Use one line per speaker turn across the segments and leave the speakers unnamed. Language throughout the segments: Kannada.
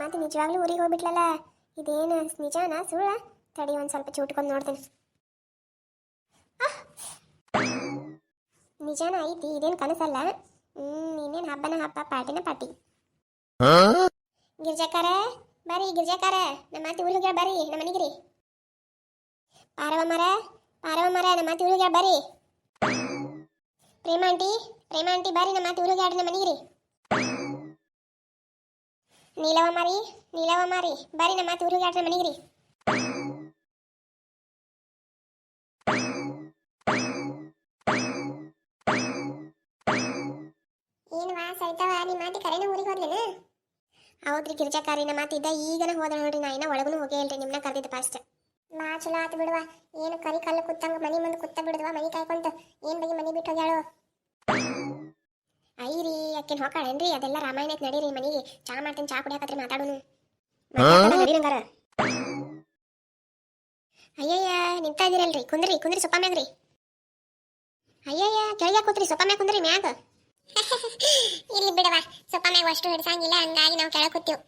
ಮತ್ತೆ ನಿಜವಾಗ್ಲೂ ಊರಿಗೆ ಹೋಗ್ಬಿಟ್ಲಲ್ಲ, ಇದೇನು ನಿಜಾನಾ ಸುಳ್ಳ? ತಡಿ ಒಂದು ಸ್ವಲ್ಪ ಚೂಟ್ಕೊಂಡು ನೋಡ್ತೇನೆ. ನಿಜಾನ ಐತಿ, ಇದೇನು ಕನಸಲ್ಲ. ಇನ್ನೇನು ಹಬ್ಬನ ಹಬ್ಬ, ಪಾರ್ಟಿನ ಪಾರ್ಟಿ. ಗಿರ್ಜಾಕಾರ ಬರ್ರಿ, ಗಿರ್ಜಾಕಾರ ನಮ್ಮ ಮಾತಿ ಊರಿಗೆ ಬರ್ರಿ, ನಮ್ಮ ಮನೆಗಿರಿ. ಪಾರವ ಮರ ನಮ್ಮ ಮಾತಿ ಊರಿಗೆ ಬರ್ರಿ. ಪ್ರೇಮ ಆಂಟಿ ಬರ್ರಿ, ನಮ್ಮ ಮಾತಿ ಊರಿಗೆ ನಮ್ಮ ಮನೆಗಿರಿ. ನೀಲವ ಮಾರಿ ಬರ್ರಿ, ನಮ್ಮ ಮಾತಿ ಊರಿಗೆ ನಮ್ಮ ಮನೆಗಿರಿ. ಏನ್ವಾ ಸರಿತಾವ, ನಿಮ್ಮ ಮಾತಿ ಕರೆನ ಊರಿಗೆ ಹೋದ್ಲೇನ? ಹೌದ್ರಿ ಗಿರ್ಜಾಕಾರಿ, ನಮ್ಮ ಮಾತಿ ಇದ್ದ ಈಗನ ಹೋದ ನೋಡ್ರಿ. ನಾ ಇನ್ನ ಒಳಗೂ ಹೋಗೇ ಇಲ್ರಿ, ನಿಮ್ಮನ್ನ ಕರೆದಿದ್ದ ಫಾಸ್ಟ್. ಬಾ ಚಲೋ ಆತು ಬಿಡುವ. ಏನು ಕರಿ ಕಲ್ಲು ಕುತ್ತಂಗ ಮನಿ ಮುಂದೆ ಕುತ್ತ ಬಿಡುದವ, ಮನಿ ಕಾಯ್ಕೊಂತ. ಏನ್ ಬಗಿ ಮನಿ ಬಿಟ್ಟು ಹೋಗ್ಯಾಳು? ಐರಿ ಅಕ್ಕಿನ ಹೊಕ್ಕಾಳೇನ್ರಿ? ಅದೆಲ್ಲ ರಾಮಾಯಣ ಐತ್, ನಡೀರಿ ಮನಿಗೆ. ಚಾ ಮಾಡ್ತೀನಿ, ಚಾ ಕುಡಿಯಾಕತ್ರಿ, ಮಾತಾಡೋನು ನಡೀರಂಗಾರ. ಅಯ್ಯಯ್ಯ ನಿಂತಾ ಇದೀರಲ್ರಿ, ಕುಂದ್ರಿ ಸೊಪ್ಪ ಮ್ಯಾಗ್ರಿ. ಅಯ್ಯಯ್ಯ ಕೆಳಗೆ ಕೂತ್ರಿ, ಸೊಪ್ಪ ಮ್ಯಾಗ ಕುಂದ್ರಿ ಮ್ಯಾಗ. ಇಲ್ಲಿ ಬಿಡವ, ಸೊಪ್ಪ ಮ್ಯಾಗ ಅಷ್ಟು ಹಿಡ್ಸಂಗಿಲ್ಲ, ಹಂಗಾಗಿ ನಾವು ಕೆಳಗೆ ಕೂತೀವಿ.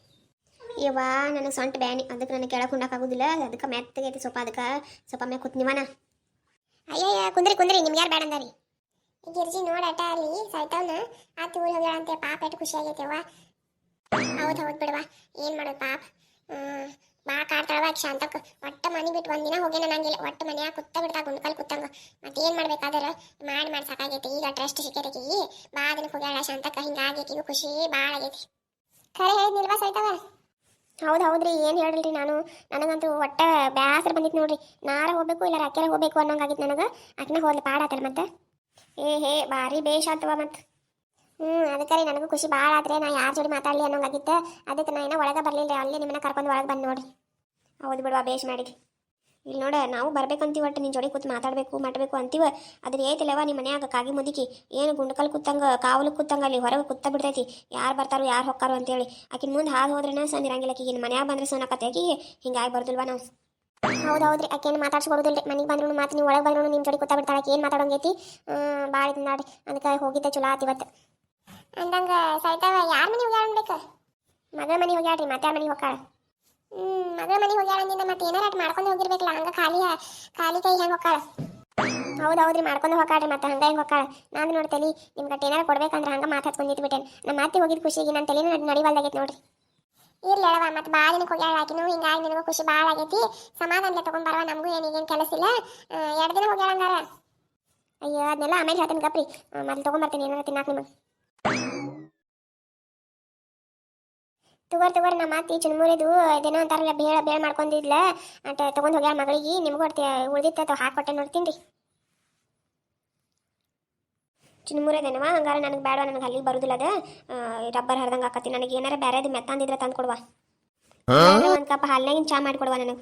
ಇವಾ ನನಗೆ ಸೊಂಟ ಬ್ಯಾನಿ, ಅದಕ್ಕೆ ನನಗೆ ಕೆಳಗೆ ಕುಂಡಾಕಾಗೋದಿಲ್ಲ, ಅದಕ್ಕೆ ಮೆತ್ತಗೈತಿ ಸೊಪ್ಪ, ಅದಕ್ಕೆ ಸೊಪ್ಪ ಮ್ಯಾಗ ಕೂತ್ನಿವನ. ಅಯ್ಯಯ್ಯ ಕುಂದ್ರಿ, ನಿಮ್ಗೆ ಯಾರು ಬೇಡ ಅಂದಾರಿ? ಗಿರ್ಜಿ ನೋಡಾಟ ಅಲ್ಲಿ ಸಾಯ್ತಾವನ ಆತ ಊರಿಗೆ ಹೋಗ್ಯಾಳಂತೆ, ಪಾಪ ಎಷ್ಟು ಖುಷಿ ಆಗೈತೆವ. ಹೌದು ಬಿಡವ, ಏನು ಮಾಡೋದು ಪಾಪ. ಬಾ ಕಾಡ್ತಾಳವ ಶಾಂತಕ್ಕೆ. ಒಟ್ಟ ಮನೆ ಬಿಟ್ಟು ಒಂದಿನ ಹೋಗೇನ ನಂಗಿಲ್ಲ, ಒಟ್ಟು ಮನ್ಯಾಗ ಕುತ್ತ ಬಿಡ್ತಾ ಗುಂಡ್ಕಲ್ ಕುತ್ತಂಗ. ಮತ್ತೇನು ಮಾಡ್ಬೇಕಾದ್ರೆ ಮಾಡಿ ಸಾಕಾಗೈತಿ. ಈಗ ಟ್ರಸ್ಟ್ ಸಿಕ್ಕೈತಿ, ಬಾ ದಿನಕ್ಕೆ ಹೋಗ್ಯಾಳ ಶಾಂತಕ್ಕ, ಹಿಂಗಾಗೈತಿ. ಈಗ ಖುಷಿ ಭಾಳ ಆಗೈತಿ. ಖರೆ ಹೇಳಿದ್ನಿಲ್ವಾ ಸೈತವ? ಹೌದ್ರಿ, ಏನು ಹೇಳಿಲ್ರಿ ನಾನು. ನನಗಂತೂ ಒಟ್ಟ ಬ್ಯಾಸರ ಬಂದಿತ್ತು ನೋಡ್ರಿ. ನಾರ ಹೋಗ್ಬೇಕು ಇಲ್ಲ ಅಕ್ಕೆಲ್ಲ ಹೋಗ್ಬೇಕು ಅನ್ನೋಂಗಾಗಿತ್ತು ನನಗೆ. ಅಕ್ನ ಹೋಗ್ಲಿ ಪಾಡಾತಲ್ಲ ಮತ್ತೆ. ಹೇ ಭಾರಿ ಬೇಷ್ ಆತವ ಮತ್ತೆ. ಅದಕ್ಕೆ ನನಗೂ ಖುಷಿ ಭಾಳ ಆದ್ರೆ, ನಾ ಯಾರ ಜೋಡಿ ಮಾತಾಡಲಿ ಅನ್ನೋಂಗಾಗಿತ್ತು. ಅದಕ್ಕೆ ನಾ ಏನೋ ಒಳಗೆ ಬರಲಿಲ್ಲ, ಅಲ್ಲೇ ನಿಮ್ಮನ್ನ ಕರ್ಕೊಂಡು ಒಳಗೆ ಬಂದು ನೋಡ್ರಿ. ಹೌದು ಬಿಡುವ, ಬೇಷ್ ಮಾಡಿದ್ವಿ. ಇಲ್ಲಿ ನೋಡ, ನಾವು ಬರ್ಬೇಕಂತೀವಿ, ಒಟ್ಟು ನಿನ್ನ ಜೋಡಿ ಕೂತು ಮಾತಾಡಬೇಕು ಮಾಡಬೇಕು ಅಂತೀವ. ಅದ್ರ ಐತಿಲ್ಲವ ನಿಮ್ಮ ಮನ್ಯಾಗ ಕಾಗಿ ಮುದುಕಿ, ಏನು ಗುಂಡ್ಕಲ್ ಕೂತಂಗ ಕಾವಲು ಕೂತಂಗ ಅಲ್ಲಿ ಹೊರಗೆ ಕೂತ ಬಿಡ್ತೈತಿ. ಯಾರು ಬರ್ತಾರೋ ಯಾರು ಹೊಕ್ಕಾರೋ ಅಂತೇಳಿ. ಆಕಿನ ಮುಂದೆ ಹಾದು ಹೋದ್ರೇನ ಸಂದಿರಂಗಿಲ್ಲ. ಆಕಿಗೆ ಮನ್ಯಾಗ ಬಂದ್ರೆ ಸೋನಾಕತ್ತೆ ಆಕಿಗೆ, ಹಿಂಗಾಗಿ ಬರ್ದಿಲ್ವಾ ನಾವು. ಹೌದ್ರಿ, ಆಕೇನು ಮಾತಾಡ್ಸ್ಕೊಡೋದಿಲ್ರಿ. ಮನೆಗೆ ಬಂದ್ರು ಮಾತು ನೀವು ಒಳಗೆ ಬಂದ್ರು ನಿಮ್ಮ ಜೋಡಿ ಕೂತ ಬಿಡ್ತಾಳೆ. ಆಕೆ ಏನು ಮಾತಾಡೋಂಗೈತಿ, ಭಾಳ ಇದು ನಾಡಿ. ಅದಕ್ಕೆ ಹೋಗಿದ್ದೆ ಚಲೋ ಆತು ಇವತ್ತು. ಅಂದಂಗೆ ಸೈತಾವ ಯಾರ ಮನೆ ಹೋಗ್ಯಾಳ ಅನ್ಬೇಕು? ಮಗಳ ಮನೆ ಹೋಗ್ಯಾಳ್ರಿ, ಮತ್ತೆ ಯಾರ ಮನೆಗೆ ಹೋಗ್ಯಾಳ? ಮಗಳ ಮನೆಗೆ ಹೋಗ್ಯಾಳಂದಿಂದ ಮತ್ತೆ ಏನಾರ ಅಟ್ ಮಾಡ್ಕೊಂಡು ಹೋಗಿರ್ಬೇಕಲ್ಲ, ಹಂಗೆ ಖಾಲಿ ಕೈ ಹೆಂಗೆ ಹೋಗ್ಯಾಳ? ಹೌದ್ರಿ, ಮಾಡ್ಕೊಂಡು ಹೋಗ್ಯಾಳ್ರಿ, ಮತ್ತೆ ಹಂಗೆ ಹೆಂಗೆ ಹೋಗ್ಯಾಳ? ನಾನು ನೋಡ್ತೇನೆ ನಿಮ್ಗೆ ಏನಾರು ಕೊಡ್ಬೇಕಂದ್ರೆ ಹಂಗೆ ಮಾತಾಡ್ಕೊಂಡಿದ್ದು ಬಿಟ್ಟೇನೆ. ನಮ್ಮ ಮಾತಿ ಹೋಗಿದ್ದು ಖುಷಿಗೆ ನನ್ನ ತಲೆನೂ ನಡಿವಲ್ದಾಗೈತೆ ನೋಡ್ರಿ. ಇರ್ಲಿ ಅಳವ, ಮತ್ತೆ ಭಾಳ ದಿನಕ್ಕೆ ಹೋಗ್ಯಾಳ ಆಕಿನೂ, ಹಿಂಗಾಗಿ ನಿನಗೂ ಖುಷಿ ಭಾಳ ಆಗೈತಿ. ಸಮಾಧಾನಲೆ ತೊಗೊಂಡ್ಬರವ, ನಮಗೂ ಏನಿಗೇನು ಕೆಲಸ ಇಲ್ಲ. 2 ದಿನ ಹೋಗ್ಯಾಳ ಹಂಗಾರ. ಅಯ್ಯೋ ಅದನ್ನೆಲ್ಲ ಆಮೇಲೆ ಹೇಳ್ತೀನಿ ಗಪ್ರಿ, ಮೊದಲು ತೊಗೊಂಬರ್ತೀನಿ ಏನಾರ ತಿನ್ನಾಕ ನಿಮಗೆ. ತಗೋರಿ ನಮ್ಮ ಮಾತಿ ಚುನ್ಮುರಿದು ಇದೇನೋ ಅಂತಾರಲ್ಲ, ಬೇಳ ಮಾಡ್ಕೊಂಡಿದ್ಲ ಅಟ ತೊಗೊಂಡು ಹೋಗ್ಯಾಳ ಮಗಳಿಗೆ. ನಿಮ್ಗೂ ಹೊಡ್ತಿ ಉಳ್ದಿತ್ತ ಹಾಕೊಟ್ಟೆ ನೋಡ್ತೀನಿ ರೀ. ಚುನ್ಮುರಿದೇನವ ಹಂಗಾರ ನನಗೆ ಬೇಡ, ನನಗೆ ಅಲ್ಲಿಗೆ ಬರುದಿಲ್ಲ. ಅದು ರಬ್ಬರ್ ಹರಿದಂಗೆ ಆಕತಿ. ನನಗೆ ಏನಾರ ಬೇರೆದು ಮೆತ್ತಂದಿದ್ರೆ ತಂದು ಕೊಡುವ. ಒಂದು ಕಪ್ ಹಾಲಿನಾಗಿನ ಚಾ ಮಾಡಿಕೊಡುವ ನನಗೆ.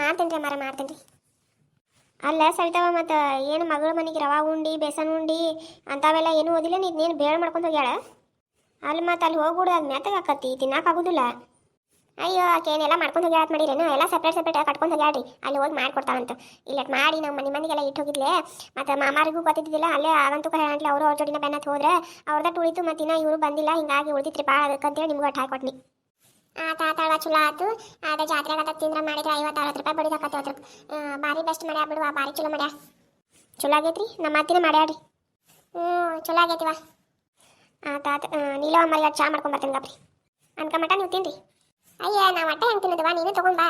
ಮಾಡ್ತೇನೆ ರೀ ಮಾಡ್ತೇನೆ ರೀ. ಅಲ್ಲ ಸರಿತಾವ, ಮತ್ತು ಏನು ಮಗಳ ಮನೆಗೆ ರವಾ ಉಂಡಿ ಬೇಸನ್ ಉಂಡಿ ಅಂಥವೆಲ್ಲ ಏನೂ ಓದಿಲ್ಲ, ನೀನು ಬೇಳೆ ಮಾಡ್ಕೊಂಡು ಹೋಗ್ಯಾಳ. ಅಲ್ಲಿ ಮತ್ತೆ ಅಲ್ಲಿ ಹೋಗ್ಬಿಡು, ಅದು ಮೆತ್ತಗೆ ಆಕತಿ, ತಿನ್ನಕ್ಕಾಗೋದಿಲ್ಲ. ಅಯ್ಯೋ ಆಕೇನೆಲ್ಲ ಮಾಡ್ಕೊಂಡು ಹೋಗ್ಯಾಳ ಮಾಡಿರೇನು? ಎಲ್ಲ ಸಪ್ರೇಟ್ ಕಟ್ಕೊಂಡು ಹೋಗ್ಯಾಳ್ರಿ. ಅಲ್ಲಿ ಹೋಗಿ ಮಾಡ್ಕೊಡ್ತಾಳಂತ. ಇಲ್ಲ ಮಾಡಿ ನಮ್ಮ ಮನೆಗೆಲ್ಲ ಇಟ್ಟು ಹೋಗಿದ್ಲೆ. ಮತ್ತು ಮಾಮಾರಿಗೂ ಗೊತ್ತಿದ್ದಿಲ್ಲ, ಅಲ್ಲೇ ಆಗಂತೂ ಹೇಳಂಟ್ಲಿ. ಅವರು ಅವ್ರ ಜೋಡಿನ ಬೆನ್ನತ್ತು ಹೋದ್ರೆ ಅವ್ರದ್ದು ಉಳಿತು, ಮತ್ತು ಇನ್ನು ಇವರು ಬಂದಿಲ್ಲ, ಹಿಂಗಾಗಿ ಉಳಿದಿತ್ರಿ ಭಾಳ. ಅದಕ್ಕಂತೇಳಿ ನಿಮ್ಗೆ ಒಟ್ಟು ಹಾಕೊಟ್ನಿ. ಆತಾಳ ಚಲೋ ಆತು. ಅದೇ ಜಾತ್ರೆಗೆ ತಿಂದ್ರೆ ಮಾಡಿದ್ರೆ 50-60 ರೂಪಾಯಿ ಬಡಿದಾಕತ್ತೆ. ಅದ್ರ ಭಾರಿ ಬೆಸ್ಟ್ ಮಾಡ್ಯಾ ಬಿಡುವ, ಭಾರಿ ಚಲೋ ಮಾಡ್ಯಾ. ಚಲೋ ಆಗೈತ್ರಿ, ನಮ್ಮ ಮಾತಿನ ಮಾಡ್ಯಾಡ್ರಿ. ಚಲೋ ಆಗೈತಿವ. ಆತಾತ ನೀಲವ ಮರಿ ಚಾ ಮಾಡ್ಕೊಂಬರ್ತೀನಿ ಗಪ್ರಿ. ಅನ್ಕಮಟ ನೀವು ತಿನ್ರಿ. ಅಯ್ಯ ನಾ ಒಟ್ಟೆ ಹೆಂಗೆ ತಿನ್ನದವ, ನೀನೇ ತೊಗೊಂಬಾ.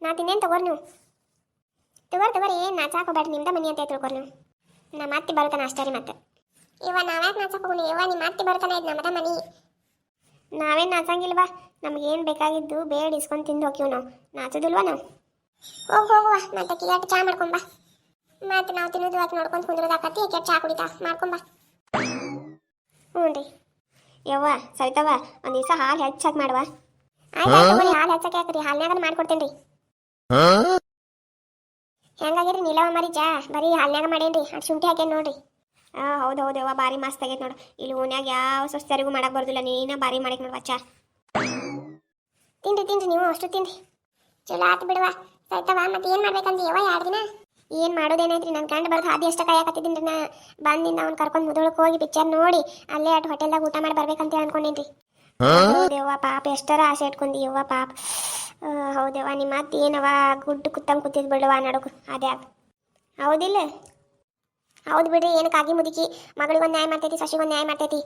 ನಾ ತಿನ್ನೇನು ತಗೋರಿ ನೀವು. ತಗೋರಿ ಏನು ನಾಚಾಕೋಬೇಡ್ರಿ, ನಿಮ್ದ ಮನಿ ಅಂತ ತಿಳ್ಕೊರಿ ನೀವು. ನಮ್ಮ ಅತ್ತಿ ಬರ್ತಾನೆ ಅಷ್ಟೇ ರೀ. ಮತ್ತೆ ಇವ ನಾವ್ಯಾಕೆ ನಾಚಾಕೋಗಿ? ಇವ ನಿಮ್ಮ ಅತ್ತಿ ಬರ್ತಾನೆ ಇದು ನಮ್ಮದ ಮನಿ. ನಾವೇನು ನಾಚಂಗಿಲ್ವಾ, ನಮ್ಗೇನು ಬೇಕಾಗಿದ್ದು ಬೇಡ ಇಸ್ಕೊಂಡು ತಿಂದು ಹೋಗ್ತೀವಿ ನಾವು. ನಾಚೋದಿಲ್ವಾ ನಾವು? ಹೋಗುವ ಮತ್ತೆ ಕಿಯಾಟ ಚಾ ಮಾಡ್ಕೊಂಬ. ಮತ್ತೆ ನಾವು ತಿನ್ನೋದು ಅದು ನೋಡ್ಕೊಂಡು ಕುಂದ್ರದಾಕತ್ತಿ, ಕೆಟ್ಟ ಚಾ ಕುಡಿತಾ ಮಾಡ್ಕೊಂಬ. ಹ್ಞೂ ರೀ. ಯವ್ವ ಸರಿತವ, ಒಂದು ದಿವಸ ಹಾಲು ಹೆಚ್ಚಾಗಿ ಮಾಡುವ. ಆಯ್ತು ಹಾಲು ಹೆಚ್ಚಕ್ಕೆ ಹಾಕ್ರಿ, ಹಾಲ್ನಾಗ ಮಾಡ್ಕೊಡ್ತೇನೆ ರೀ. ಹೆಂಗಾಗಿರಿ ನೀಲವ ಮರಿ ಚಾ? ಬರೀ ಹಾಲ್ನಾಗ ಮಾಡೇನ್ರಿ, ಅದು ಶುಂಠಿ ಹಾಕೇನು ನೋಡ್ರಿ. ಹೌದು ಯವ್ವ, ಭಾರಿ ಮಸ್ತ್ ಆಗೈತೆ ನೋಡು. ಇಲ್ಲಿ ಓನ್ಯಾಗ ಯಾವ ಸರಿಗೂ ಮಾಡಕ್ಕೆ ಬರೋದಿಲ್ಲ, ನೀನ ಭಾರಿ ಮಾಡಕ್ಕೆ ನೋಡುವ ಚಾ. ತಿನ್ರಿ ನೀವು ಅಷ್ಟು ತಿನ್ರಿ. ಚಲೋ ಆತು ಬಿಡುವ ಸರಿತವ. ಮತ್ತೆ ಏನು ಮಾಡ್ಬೇಕಂದ್ರೆ ಯವ್ವ 2 ದಿನ ಏನು ಮಾಡೋದೇನೈತ್ರಿ? ನನ್ನ ಗಂಡ ಬರ್ದು ಹಾದಿ ಅಷ್ಟ ಕಾಯಕತ್ತಿದ್ದೀನಿ ನಾ. ಬಂದಿಂದ ಅವ್ನು ಕರ್ಕೊಂಡು ಮುದೋಳಕ್ಕೆ ಹೋಗಿ ಪಿಕ್ಚರ್ ನೋಡಿ ಅಲ್ಲೇ ಅಟ್ ಹೋಟೆಲ್ದಾಗ ಊಟ ಮಾಡಿ ಬರ್ಬೇಕಂತ ಅನ್ಕೊಂಡೇನ್ರಿ. ಹೌದೇವ್ವ ಪಾಪ ಎಷ್ಟರ ಆಸೆ ಇಟ್ಕೊಂಡಿ ಯವ್ವ ಪಾಪ. ಹೌದೇವ್ವ ನಿಮ್ಮ ಅತ್ತೆ ಏನವ ಗುಡ್ಡು ಕುತ್ತಂಗೆ ಕೂತಿದ್ ಬಿಡವ ನಡುಕು ಅದ್ಯಾಕ ಹೌದಿಲ್ಲ. ಹೌದು ಬಿಡ್ರಿ ಏನು ಕಾಗಿ ಮುದುಕಿ ಮಗಳಿಗೊಂದು ನ್ಯಾಯ ಮಾಡ್ತೈತಿ ಸಸಿಗೊಂದು ನ್ಯಾಯ ಮಾಡ್ತೈತಿ.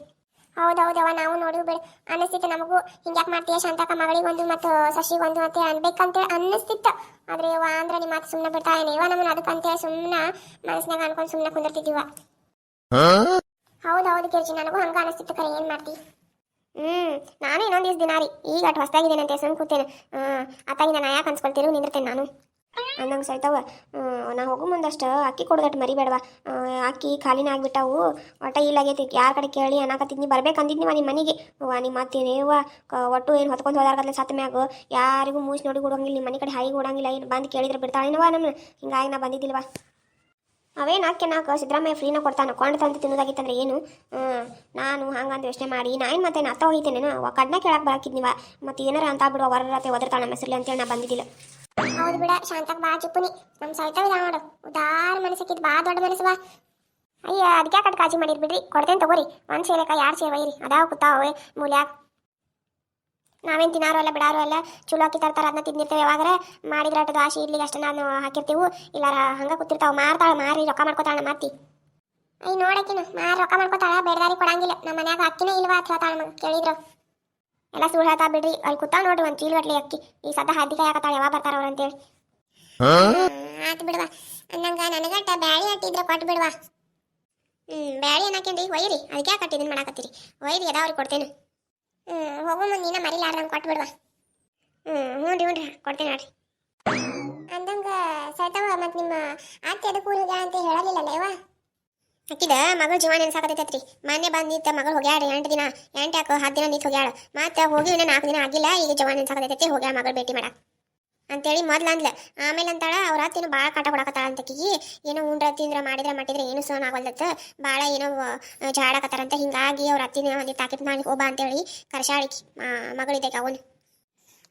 ಹೌದೌದವ ನಾವು ನೋಡಿ ಬಿಡು ಅನ್ನಿಸ್ತಿತ್ತು ನಮಗೂ ಹಿಂಗ್ಯಾಕೆ ಮಾಡ್ತೀಯ ಶಾಂತಕ ಮಗಳಿಗೊಂದು ಮತ್ತು ಸಸಿಗೊಂದು ಮತ್ತೆ ಅನ್ಬೇಕಂತೇಳಿ ಅನ್ನಿಸ್ತಿತ್ತು. ಆದ್ರೆ ಯವ್ವ ಅಂದ್ರೆ ನಿಮ್ಮ ಮಾತು ಸುಮ್ಮನೆ ಬಿಡ್ತಾ ಏನೇವ ನಮ್ಮನ್ನ ಅದಕ್ಕಂತೇಳಿ ಸುಮ್ಮನೆ ಮನಸ್ನಾಗ ಅನ್ಕೊಂಡು ಸುಮ್ಮನೆ ಕುಂದಿರ್ತಿದ್ದೀವ. ಹೌದು ಕಿರ್ಚಿ ನನಗೂ ಹಂಗ ಅನಿಸ್ತಿತ್ತು ಕರೆ ಏನು ಮಾಡ್ತಿ. ನಾನು ಇನ್ನೊಂದು ದಿವಸ ದಿನ ರೀ ಈಗ ಅಟ್ ಹೊಸ್ತಾಗಿದ್ದೇನಂತೆ ಸುಮ್ಮನೆ ಕೂತೇನೆ. ಅತ್ತಾಗಿಂದ ನಾ ಯಾಕೆ ಅನ್ಸ್ಕೊಳ್ತಿರು ನಿಂದಿರ್ತೇನೆ ನಾನು ಅಂದಂಗೆ ಸೈತವ. ನಾ ಹೋಗೋ ಮುಂದಷ್ಟು ಅಕ್ಕಿ ಕೊಡೋದಟ್ಟು ಮರಿಬೇಡವಾ. ಅಕ್ಕಿ ಖಾಲಿನ ಆಗ್ಬಿಟ್ಟಾವು ಒಟ್ಟ ಇಲ್ಲಾಗೈತಿ ಯಾರ ಕಡೆ ಕೇಳಿ ಅನ್ನಕತ್ತಿದ್ನಿ ಬರ್ಬೇಕಂದಿದ್ನಿವ ನಿಮ್ಮ ಮನೆಗೆ. ನಿಮ್ಮ ಅತ್ತೇನೇವ ಒಟ್ಟು ಏನು ಹೊತ್ಕೊಂಡು ಹೋದಾರ್ಗತ್ಲೆ ಸತ್ತ ಮ್ಯಾಗ ಯಾರಿಗೂ ಮೂಸಿ ನೋಡಿ ಕೊಡೋಂಗಿಲ್ಲ ನಿಮ್ಮ ಮನೆ ಕಡೆ ಹಾಯಿಗೆ ಓಡಂಗಿಲ್ಲ. ಏನು ಬಂದು ಕೇಳಿದ್ರೆ ಬಿಡ್ತಾಳೇನವ ನಮ್ಮ ಹಿಂಗಾಗಿ ನಾ ಬಂದಿದ್ದಿಲ್ವಾ. ಅವೇನು ಹಾಕಿ ನಾಲ್ಕು ಸಿದ್ದರಾಮಯ್ಯ ಫ್ರೀನ ಕೊಡ್ತಾನೆ ಕೊಂಡು ತಂದು ತಿನ್ನೋದಾಗಿತ್ತಂದ್ರೆ ಏನು. ನಾನು ಹಂಗಂದು ಯೋಚನೆ ಮಾಡಿ ನಾ ಏನು ಮತ್ತೆ ಅತ್ತ ಹೋಗಿದ್ದೇನೇನು ಕಡ್ನ ಕೇಳಕ್ಕೆ ಬರಾಕಿದ್ನಿವ. ಮತ್ತೆ ಏನಾರ ಅಂತ ಬಿಡುವ ಹೊರತೆ ಒದರ್ತಾಳೆ ನಮ್ಮ ಹೆಸರಲ್ಲಿ ಅಂತೇಳಿ ನಾ ಬಂದಿದ್ದಿಲ್ಲ. ಹೌದು ಬಿಡ ಶಾಂತಕ್ಕೆ ಬಾ ಚಿಪ್ಪುನಿ ನಮ್ಮ ಸೈತವ ನೋಡು ಉದಾರ ಮನಸ್ಸಕ್ಕಿದ್ದು ಬಾ ದೊಡ್ಡ ಮನಸ್ಸವ. ಅಯ್ಯ ಅದಕ್ಕೆ ಕಟ್ ಕಾಜಿ ಮಾಡಿರ್ ಬಿಡ್ರಿ ಕೊಡ್ತೇನೆ ತಗೋರಿ. ಒಂದು ಸೇರಕ 2 ಸೇವ ಇರಿ ಅದಾವ ಕೂತಾವೆ ಮೂಲ್ಯಾಗ. ನಾವೇನು ತಿನ್ನಾರು ಅಲ್ಲ ಬಿಡಾರು ಅಲ್ಲ ಚಲೋ ಅಕ್ಕಿ ತರ್ತಾರೆ ಅದನ್ನ ತಿಂದಿರ್ತೇವೆ. ಯಾವಾಗಾರ ಮಾಡಿದ್ರೆ ಅಟ್ಟು ದಾಶಿ ಇಡ್ಲಿಗೆ ಅಷ್ಟು ನಾನು ಹಾಕಿರ್ತೀವಿ. ಇಲ್ಲ ಹಂಗೆ ಕೂತಿರ್ತಾವೆ ಮಾರ್ತಾಳೆ ಮಾರಿ ರೊಕ್ಕ ಮಾಡ್ಕೊತಾಳೆ ಮಾತಿ. ಅಯ್ಯ ನೋಡಕಿನ ಮಾರಿ ರೊಕ್ಕ ಮಾಡ್ಕೊತಾಳ ಬೇಡದಾರಿ ಕೊಡಂಗಿಲ್ಲ. ನಮ್ಮ ಮನ್ಯಾಗ ಅಕ್ಕಿನೇ ಇಲ್ವಾ ಅಂತ ಹೇಳ್ತಾಳೆ ಕೇಳಿದ್ರು ಎಲ್ಲ ಸುಳ್ಳು ಹೇಳ್ತಾ ಬಿಡ್ರಿ. ಅಲ್ಲಿ ಕೂತಾವ ನೋಡ್ರಿ ಒಂದು ಚೀಲಗಟ್ಲೆ ಅಕ್ಕಿ ಈ ಸದ್ದ ಹದ್ದಿಕ ಯಾಕತ್ತಾಳೆ ಯಾವಾಗ ಬರ್ತಾರ ಅವ್ರು ಅಂತೇಳಿ. ಆತು ಬಿಡುವ ಅನ್ನಂಗ ನನಗಟ್ಟ ಬ್ಯಾಳಿ ಅಟ್ಟಿದ್ರೆ ಕೊಟ್ಟು ಬಿಡುವ. ಬ್ಯಾಳಿ ಅನ್ನಕೇನ್ರಿ ಒಯ್ಯಿರಿ ಅದಕ್ಕೆ ಯಾಕೆ ಕಟ್ಟಿದ್ದನ್ನು ಮಾಡಾಕತ್ತೀರಿ ಒಯ್ಯಿರಿ ಅದಾವ್ರಿಗೆ ಕೊಡ್ತೇನೆ. ಹೋಗೋ ಮುಂದೆ ನೀನ ಮರಿಲಾರ್ದಂಗೆ ಕೊಟ್ಟು ಬಿಡುವ. ಹ್ಞೂ ರೀ ಕೊಡ್ತೇನೆ ನೋಡ್ರಿ. ಅಂದಂಗ ಸೈತವ ಮತ್ತು ನಿಮ್ಮ ಅತ್ತೆ ಅದಕ್ಕೆ ಊರಿಗೆ ಅಂತ ಹೇಳಲಿಲ್ಲಲ್ಲ ಯವ್ವ. ಅಕ್ಕಿದ ಮಗಳು ಜೀವ ನೆನ್ಸಾಕತೈತ್ರಿ. ಮೊನ್ನೆ ಬಂದಿತ್ತ ಮಗಳು ಹೋಗ್ಯಾಳ 8 ದಿನ 8 ಯಾಕೆ 10 ದಿನ ನಿಂತು ಹೋಗ್ಯಾಳ. ಮತ್ತೆ ಹೋಗಿ 4 ದಿನ ಆಗಿಲ್ಲ ಈಗ ಜೀವ ನೆನ್ಸಾಕತೈತಿ ಹೋಗ್ಯಾಳ ಮಗಳು ಭೇಟಿ ಮಾಡಕ್ಕೆ ಅಂತೇಳಿ ಮೊದ್ಲು ಅಂದ್ಲ. ಆಮೇಲೆ ಅಂತಾಳ ಅವ್ರ ಅತ್ತೇನು ಭಾಳ ಕಾಟ ಕೊಡಕತ್ತಾಳ ಅಂತಕಿಗಿ ಏನೋ ಉಂಡ್ರ ತಿಂದ್ರ ಮಾಡಿದ್ರೆ ಏನು ಸೋನ್ ಆಗೋಲ್ದತ್ತ ಭಾಳ ಏನೋ ಜಾಡಕತ್ತಾರಂತ. ಹಿಂಗಾಗಿ ಅವ್ರ ಅತ್ತಿನ ಒಂದು ತಾಕಿತ್ ಮಾಡಿ ಹೋಬ ಅಂತೇಳಿ ಕರ್ಸಾಳಿಕಿ ಮಗಳಿದ್ದಕ್ಕೆ ಅವನು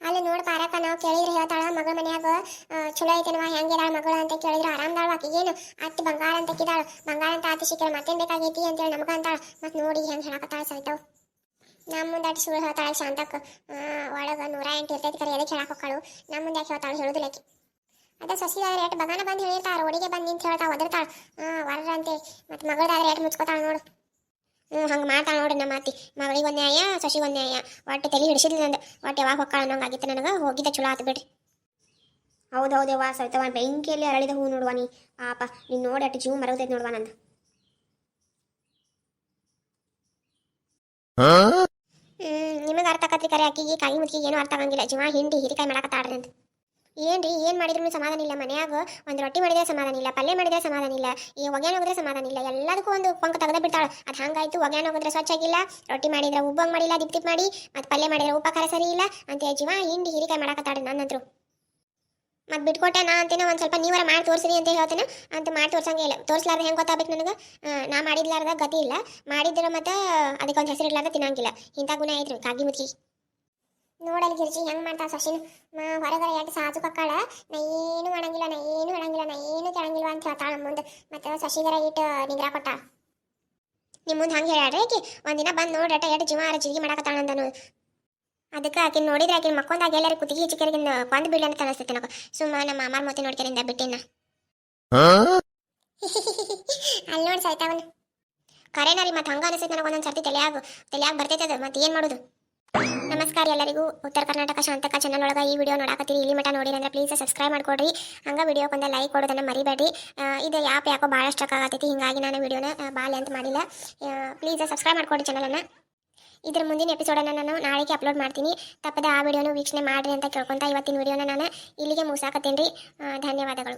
ಅಲ್ಲಿ ನೋಡಿ ಪಾರಕ ನಾವು ಕೇಳಿದ್ರೆ ಹೇಳ್ತಾಳ ಮಗಳ ಮನ್ಯಾಗ ಚಲೋ ಐತೆನವ ಹೆಂಗಿದಾಳ ಮಗಳು ಅಂತ ಕೇಳಿದ್ರೆ ಆರಾಮ್ದಾಳ ಆಕಿಗೇನು ಅತ್ತಿ ಬಂಗಾರ ಅಂತ ಕಿದಾಳ ಬಂಗಾರ ಅಂತ ಆತಿ ಸಿಕ್ಕರೆ ಮತ್ತೇನು ಬೇಕಾಗೈತಿ ಅಂತೇಳಿ ನಮಗ ಅಂತಾಳ. ಮತ್ತು ನೋಡಿ ಹೆಂಗೆ ಹೇಳಕತ್ತಾಳ ಸೈತವ್ ನಮ್ಮ ಮುಂದೆ ಅಟ್ಟು ಸುಳ್ಳು ಹೇಳ್ತಾಳ ಶಾಂತಕ್ಕೆ. ಒಳಗೆ 108 ಇರ್ತೈತಿ ಕರೆ ಎದಕ್ಕೆ ಹೇಳಕ್ಕೆ ಹೋಗ್ತಾಳು ನಮ್ಮ ಮುಂದೆ ಯಾಕೆ ಹೇಳ್ತಾಳು ಹೇಳುದಿಲ್ಲಕಿ. ಅದ ಸೊಸಿದಾದ್ರೆ ಎಷ್ಟು ಬಗಾನ ಬಂದು ಹೇಳಿರ್ತಾರ ಒಡಿಗೆ ಬಂದು ನಿಂತು ಹೇಳ್ತಾಳ ಒದರ್ತಾಳ ವರ್ರ ಅಂತೇಳಿ. ಮತ್ತು ಮಗಳದಾದ್ರೆ ಎಷ್ಟು ಮುಚ್ಕೋತಾಳ ನೋಡು. ಹಂಗೆ ಮಾಡ್ತಾಳೆ ನೋಡ್ರಿ ನಮ್ಮ ಅತ್ತಿ. ಮಗಳಿಗೆ ಒಂದು ನ್ಯಾಯ ಸೊಸಿಗೊಂದು ನ್ಯಾಯ ಒಟ್ಟು ತಲೆ ಹಿಡಿಸಿದ್ಲು ನಂದು ಒಟ್ಟು ಯಾವಾಗ ಹೊಕ್ಕಾಳ ಅನ್ನೋಂಗೆ ಆಗಿತ್ತು ನನಗೆ. ಹೋಗಿದ್ದ ಚಲೋ ಆತು ಬಿಡ್ರಿ. ಹೌದೌದೇವಾ ಸೈತವ ಬೆಂಕಿಯಲ್ಲಿ ಅರಳಿದ ಹೂ ನೋಡುವ ನೀ ಪಾಪ ನೀನು ನೋಡಿ ಅಟ್ಟು ಜೀವ ಮರಗತೈತೆ ನೋಡುವ ನಂದು. ನಿಮಗೆ ಅರ್ಥ ಆಕತ್ರಿ ಕರೆ ಅಕ್ಕಿಗೆ ಕಾಯಿ ಮುಚ್ಚಿಗೆ ಏನೂ ಅರ್ಥ ಆಗಂಗಿಲ್ಲ. ಜೀವ ಹಿಂಡಿ ಹಿರಿಕಾಯಿ ಮಾಡಕತ್ತಾಡ್ರಿ ಅಂತ. ಏನ್ರಿ ಏನು ಮಾಡಿದ್ರು ಸಮಾಧಾನ ಇಲ್ಲ. ಮನ್ಯಾಗ ಒಂದು ರೊಟ್ಟಿ ಮಾಡಿದ್ರೆ ಸಮಾಧಾನ ಇಲ್ಲ, ಪಲ್ಯ ಮಾಡಿದ್ರೆ ಸಮಾಧಾನ ಇಲ್ಲ, ಈ ಒಗ್ಯಾನ ಹೋಗಿದ್ರೆ ಸಮಾಧಾನ ಇಲ್ಲ. ಎಲ್ಲದಕ್ಕೂ ಒಂದು ಪಂಕ ತೆಗೆದ ಬಿಡ್ತಾಳೆ. ಅದು ಹಂಗಾಯ್ತು ಒಗ್ಯಾನ ಹೋಗಿದ್ರೆ ಸ್ವಚ್ಛ ಆಗಿಲ್ಲ, ರೊಟ್ಟಿ ಮಾಡಿದ್ರೆ ಉಬ್ಬಂಗೆ ಮಾಡಿಲ್ಲ ದಿಪ್ ಮಾಡಿ, ಮತ್ತು ಪಲ್ಯ ಮಾಡಿದ್ರೆ ಉಪ್ಪ ಖಾರ ಸರಿ ಇಲ್ಲ ಅಂತ ಜೀವ ಹಿಂಡಿ ಹಿರಿಕಾಯಿ ಮಾಡಕತ್ತಾಡ್ರಿ ನನ್ನಂತರು. ಮತ್ತು ಬಿಟ್ಕೊಟ್ಟೆ ನಾ ಅಂತೇನೆ ಒಂದು ಸ್ವಲ್ಪ ನೀವರ ಮಾಡಿ ತೋರಿಸ್ರಿ ಅಂತ ಹೇಳ್ತೇನೆ ಅಂತ ಮಾಡಿ ತೋರ್ಸಂಗೆ ಇಲ್ಲ. ತೋರಿಸ್ಲಾರ್ದ ಹೆಂಗೆ ಗೊತ್ತಾಗಬೇಕು ನನಗೆ. ನಾ ಮಾಡಿದ್ಲಾರ್ದ ಗತಿ ಇಲ್ಲ, ಮಾಡಿದ್ರೆ ಮತ್ತು ಅದಕ್ಕೆ ಒಂದು ಹೆಸರು ಇರ್ಲಾರ್ದ ತಿನ್ನಂಗಿಲ್ಲ. ಇಂಥ ಗುಣ ಐತ್ರಿ ಕಾಗಿ ಮುಚ್ಚಿ. ನೋಡಲ್ಲಿ ಗಿರ್ಜಿ ಹೆಂಗೆ ಮಾಡ್ತಾ ಸೊಸಿನ ಹೊರಗಡೆ ಎಷ್ಟು ಸಾಜು ಕಕ್ಕಾಳ. ನಾ ಏನು ಮಾಡಂಗಿಲ್ಲ ನಾ ಏನು ಕೇಳಂಗಿಲ್ಲ ಅಂತ ಹೇಳ್ತಾಳ ಮುಂದೆ. ಮತ್ತು ಸಸಿಗರ ಇಟ್ಟು ನಿಗ್ರಾ ಕೊಟ್ಟಾಳ. ನಿಮ್ಮ ಮುಂದೆ ಹಂಗೆ ಹೇಳ್ಯಾಡ್ರಿ ಆಕಿ ಒಂದಿನ ಬಂದು ನೋಡ್ರಟ ಎಷ್ಟು ಜೀವ ಜಿಗಿ ಮಾಡಕತ್ತಾಳ ಅಂದನು. ಅದಕ್ಕೆ ಆಕಿನ ನೋಡಿದ್ರೆ ಆಕಿನ ಮಕ್ಕೊಂದಾಗ ಎಲ್ಲರೂ ಕುತ್ತಿಗೆ ಚಿಕ್ಕರಿಗಿಂದ ಕೊಂದು ಬಿಡ್ಲಿ ಅಂತ ಅನಿಸ್ತೈತೆ ನನಗೆ. ಸುಮ್ಮ ನಮ್ಮ ಅಮ್ಮಾರ ಮೊತ್ತೆ ನೋಡ್ಕರಿಂದ ಬಿಟ್ಟಿನ ಅಲ್ಲಿ ನೋಡಿ ಸಾಯ್ತಾವನು ಕರೆನರಿ. ಮತ್ತು ಹಂಗೆ ಅನಿಸ್ತೈತೆ ನನಗೆ ಒಂದೊಂದು ಸರ್ತಿ ತಲೆಯಾಗ ಬರ್ತೈತೆ ಅದು. ಮತ್ತು ಏನು ಮಾಡೋದು. ನಮಸ್ಕಾರ ಎಲ್ಲರಿಗೂ. ಉತ್ತರ ಕರ್ನಾಟಕ ಶಾಂತಕ ಚಾನಲ್ ಒಳಗೆ ಈ ವಿಡಿಯೋ ನೋಡಾಕತ್ತೀರಿ. ಇಲ್ಲಿ ಮಟ್ಟ ನೋಡಿರಿ ಅಂದ್ರೆ ಪ್ಲೀಸ್ ಸಬ್ಸ್ಕ್ರೈಬ್ ಮಾಡ್ಕೊಡ್ರಿ. ಹಂಗೆ ವಿಡಿಯೋಕೊಂದು ಲೈಕ್ ಕೊಡೋದನ್ನು ಮರಿಬೇಡ್ರಿ. ಇದು ಯಾಕೋ ಭಾಳಷ್ಟು ಆಗತೈತಿ ಹಿಂಗಾಗಿ ನಾನು ವಿಡಿಯೋನ ಭಾಳ ಅಂತ ಮಾಡಿಲ್ಲ. ಪ್ಲೀಸ್ ಸಬ್ಸ್ಕ್ರೈಬ್ ಮಾಡ್ಕೊಡ್ರಿ ಚಾನಲನ್ನು. ಇದ್ರ ಮುಂದಿನ ಎಪಿಸೋಡನ್ನು ನಾನು ನಾಳೆಗೆ ಅಪ್ಲೋಡ್ ಮಾಡ್ತೀನಿ. ತಪ್ಪದೆ ಆ ವಿಡಿಯೋನ ವೀಕ್ಷಣೆ ಮಾಡಿರಿ ಅಂತ ಕೇಳ್ಕೊತಾ ಇವತ್ತಿನ ವಿಡಿಯೋನ ನಾನು ಇಲ್ಲಿಗೆ ಮುಗಿಸಾಕತ್ತೇನೆ ರೀ. ಧನ್ಯವಾದಗಳು.